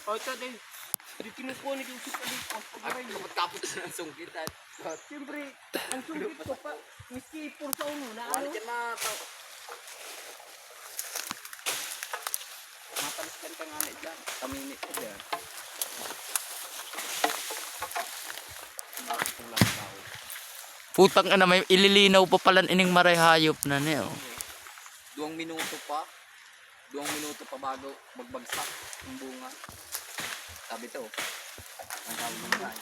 O, ito din. Di kinukuha ni Joseph pa dito. Tapos ng sungkitan. Siyempre, ang sungkit ko pa, miski ipur sa uno na ano. Mapaliskan ka nga na dyan. Kaminit ko dyan. Putang ina, may ililinaw pa pala ining maray hayop na niyo. 2 minuto pa. 2 minuto pa bago magbagsak yung bunga. Sabi to. Ang tawag ng maray.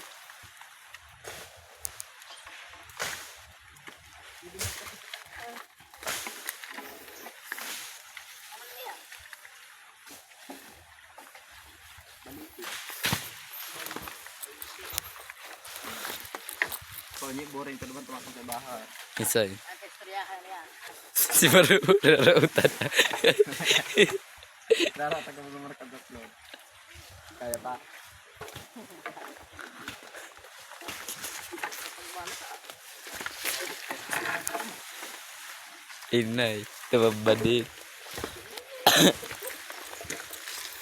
So, hindi boring ko naman tumakang sa bahay. Isa eh. Si Maru, narautan na. Dara, taga mo lumarkad na floor. Kaya pa. Inay, tababadit.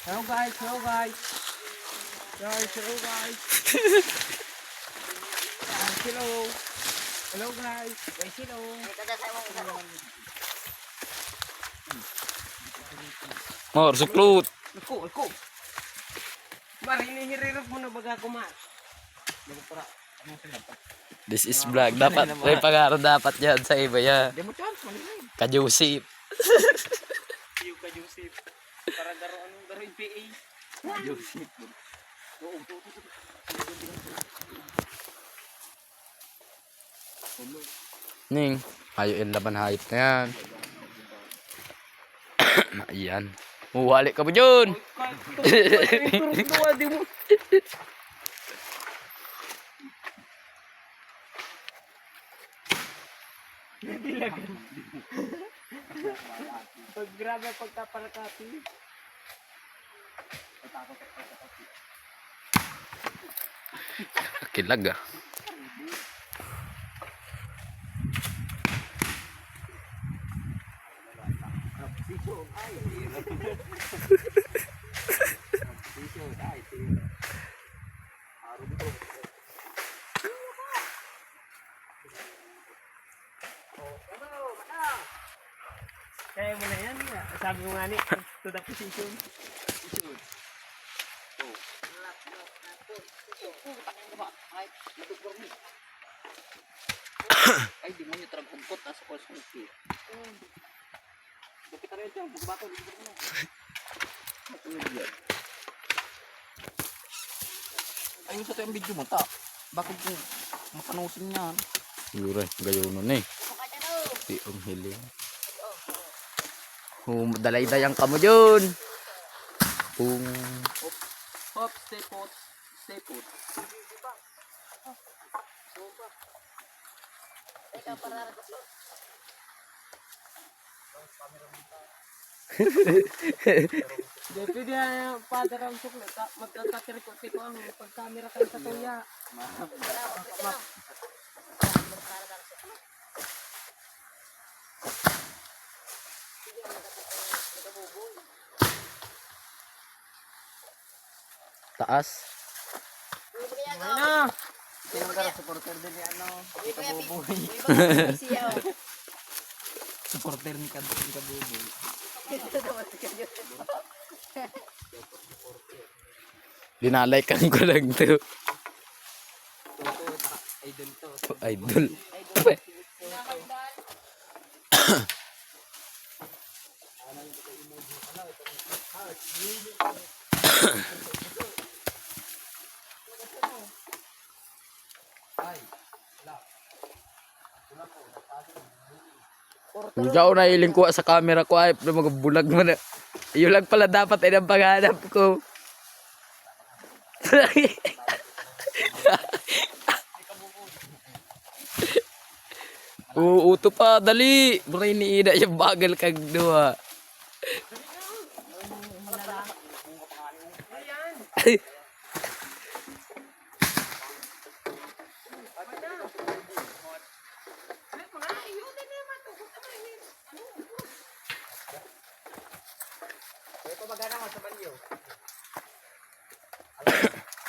Hello guys, hello guys. Hello guys. Hello. Hello guys. Guys, hello. Mor, suklot. Ako. Marinihirap mo na baga kumas. This is vlog. Dapat, may pangaro dapat yan sa iba yan. Demo chance, malilim. Kajusip. Yung ka Joseph. Para garo yung PA. Joseph. Ning, ayo yung laban hayop na yan. Ayan. Muwalik ka mo dyan. Di mo. Pag grabe pagkaparakati. Kilag ah. Kaya mo na yan. Sabi mo nga ni, to the position. Ay, di mo nyo tragungkot. Nasa ko sungkit. Bakit na rin dyan? Bugabato. Ayun sa ito yung video mo, ta. Bakit kung mapanusin yan? Siguro gayon nun eh. Di hiling. Dalay-dayang ka mo dyan. Hop, stay put. Stay put. Pwede na father ang sukli. Magkakatirikot ko ang pag-camera kayo sa tuya. Taas. Ano? Sino ka na supporter din ni ano? Kabuboy. Supporter ni Kabuboy. Dinalaikan ko lang to. Idol to. Idol. Hindi ako nailing ko sa camera ko ay mga bulag mo na. Yun lang pala dapat ay ang paghanap ko. Uuto pa, dali. Buray ni Ida yung bagal kag duwa.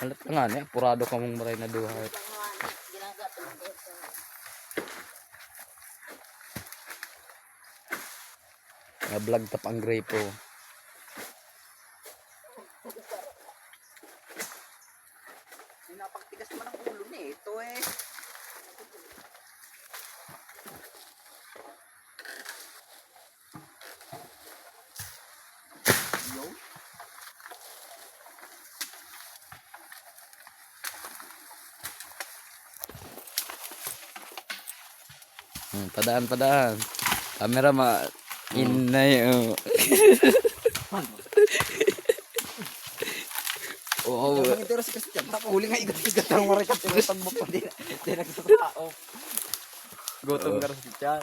Halat ka nga niya, purado ka mong maray na duhay. Nga-vlog tap ang grapo. Napagtigas naman ang ulo nito eh. Yo. Padaan, padaan. Camera in na yun. Oo. Ang ito si Christian. Huli nga igat-igat ang marikat. Tinatag mo pa din. Tinagtatao. Gutom ka rin si Christian.